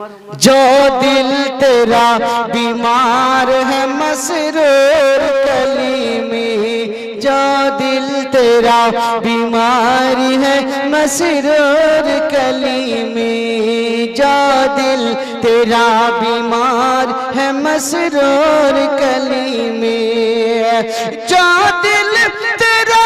जो दिल तेरा बीमार है मसरूर कलीमी, जो दिल तेरा बीमारी है मसरूर कलीमी, जो दिल तेरा बीमार है मसरूर कलीमी, जो दिल तेरा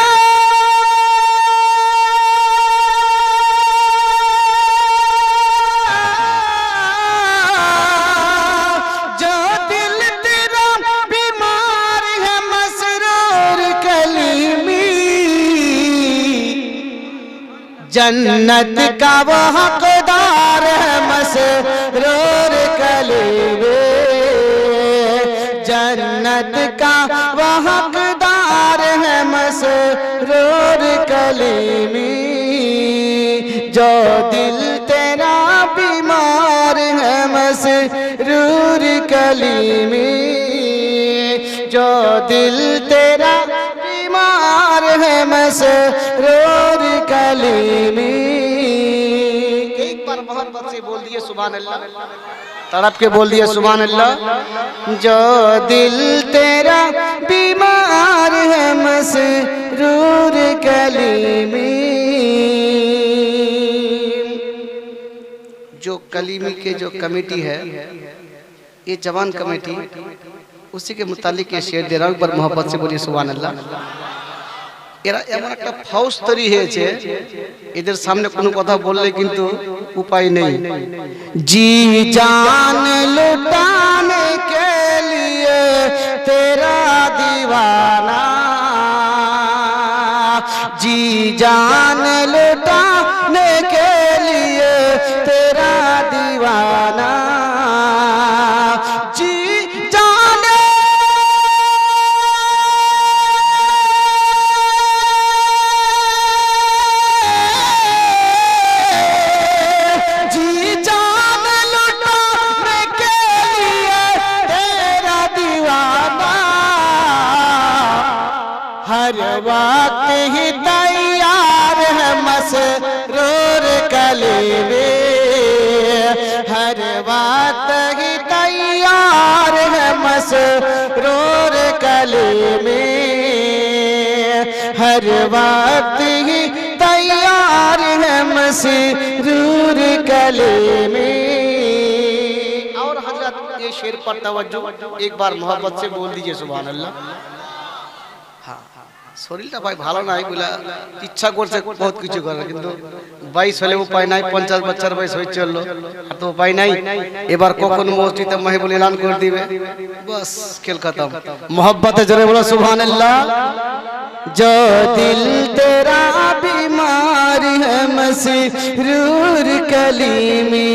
जन्नत का वो हकदार है मसरूर कलीमी, जन्नत का वो हकदार है मसरूर कलीमी, जो दिल तेरा बीमार है मसरूर कलीमी, जो दिल तेरा बीमार है मसरूर कलीमी। एक बार मोहब्बत से बोल दिए सुभान अल्लाह, तड़प के बोल दिए सुभान अल्लाह। जो दिल तेरा बीमार है मसरूर कलीमी। जो कलीमी के जो कमेटी है, ये जवान कमेटी, उसी के मुतालिक ये शेर दे रहा हूँ, एक बार मोहब्बत से बोलिए सुभान अल्लाह। এরা এমন একটা ফাউস তৈরি হয়েছে, এদের সামনে কোনো কথা বললে কিন্তু উপায় নেই। জি জান লুটানে কে লিয়ে তেরা দিওয়ানা, জি জান লুটানে কে লিয়ে তেরা দিওয়ানা, জি हर वक्त ही तैयार है मसरूर कलीमी, हर वक्त ही तैयार है मसरूर कलीमी, हर वक्त ही तैयार है मसरूर कलीमी। और हजरत ये शेर पर तवज्जो एक बार मोहब्बत से बोल दीजिए सुभान अल्लाह। শরীরটা ভাই ভালো নাই বলে ইচ্ছা করছে বহুত কিছু করার, কিন্তু 22 হলে উপায় নাই, 50 বছর বয়স হয়ে চললো, আর তো উপায় নাই। এবার কখন মসজিদে মাহফিল এলান করে দিবে, বাস খেল খতম। মোহব্বতে জোরে বলো সুবহান আল্লাহ। जो दिल तेरा बीमार है मसरूर कलीमी,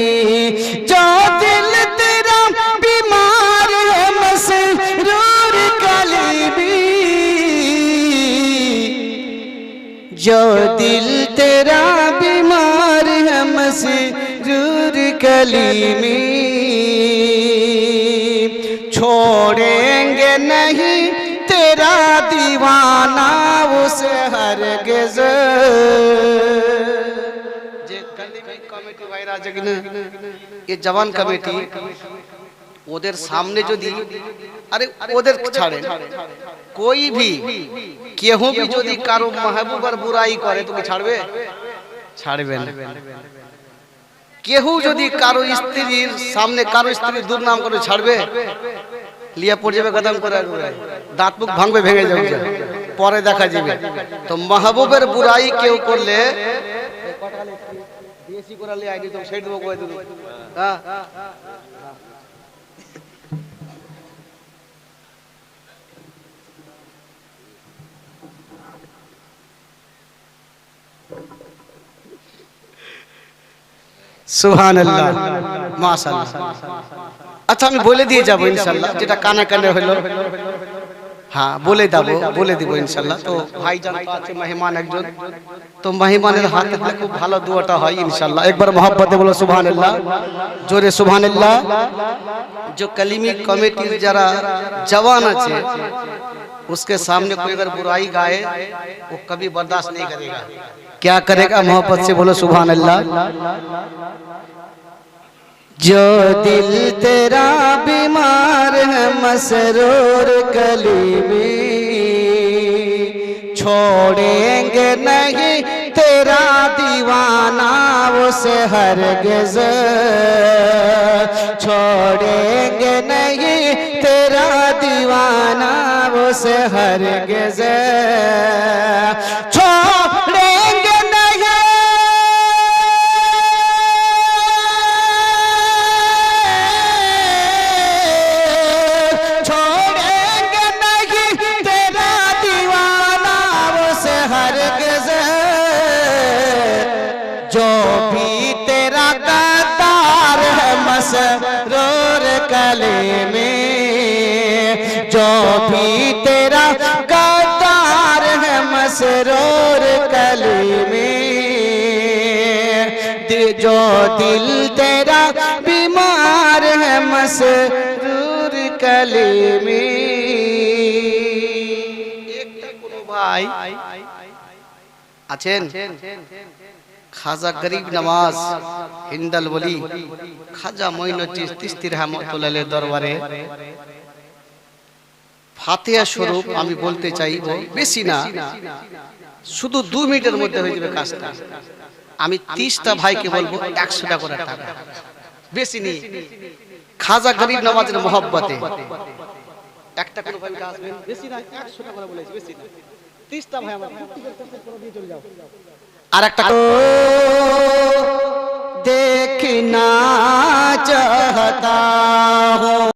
जो दिल तेरा बीमार है मसरूर कलीमी, जो दिल तेरा बीमार है मसरूर कलीमी, छोड़ेंगे नहीं तेरा दीवाना उसे हरगिज़। जे कलीमी कमेटी ভাইরা আছে কিনা, ये जवान कमेटी, ওদের সামনে যদি আরে ওদের ছাড়েন, कोई भी কেউ भी যদি কারো মাহবুবার বুরাই করে তুমি ছাড়বে? ছাড়বে না। কেউ যদি কারো স্ত্রীর সামনে কারো স্ত্রীর দুর্নাম করে ছাড়বে? লিয়া পড়ে যাবে, কদম করে দাঁত মুখ ভাঙবে, ভেঙে যাবে, পরে দেখা যাবে। তো মাহবুবের বুরাই কেউ করলে দেশি করালে আইডি তো ছেড়ে দেবো কই দেবো। হ্যাঁ সুবহান আল্লাহ মাশাআল্লাহ। আচ্ছা আমি বলে দিয়ে যাব ইনশাআল্লাহ, যেটা কানে কানে হলো হ্যাঁ বলে দিব ইনশাআল্লাহ। তো ভাইজান তো আছে মেহমান একজন, তো মেহমানের হাতে খুব ভালো দোয়াটা হয় ইনশাআল্লাহ। একবার मोहब्बते बोलो सुभान अल्लाह, जोरे सुभान अल्लाह। जो कलीमी कमेटी जरा जवान আছে, उसके सामने कोई अगर बुराई गाए वो कभी बर्दाश्त नहीं करेगा। क्या करेगा? मोहब्बत से बोलो सुभान अल्लाह। जो दिल तेरा बीमार है मसरूर कली में, छोड़ेंगे नहीं तेरा दीवाना उसे हरगिज़, छोड़ेंगे नहीं तेरा दीवाना उसे हरगिज़, छोड़ेंगे नहीं, छोड़ेंगे नहीं तेरा दीवाना उसे हरगिज़, जो भी तेरा गद्दार है मसरूर कली में, जो भी तेरा गद्दार है मसरूर कली में, जो दिल तेरा बीमार है मसरूर कली में। একটা কোনো ভাই আছেন খাজা গরিব নওয়াজ হিন্দাল বলি খাজা মঈনুদ্দিন চিশতি রহমাতুল্লাহ দরবারে ফাতিহা স্বরূপ আমি বলতে চাইব, বেশি না, শুধু 2 মিনিটের মধ্যে হয়ে যাবে কাজটা। আমি 30টা ভাইকে বলবো 100 টাকা করে টাকা, বেশি নেই, খাজা গরিব নওয়াজের মহব্বতে একটা কোন ভাই আসবেন, বেশি না, 100 টাকা করে বলেছি, বেশি না, 30টা ভাই আমার দিয়ে চলে যাও। আর একটা देखना चाहता हूँ।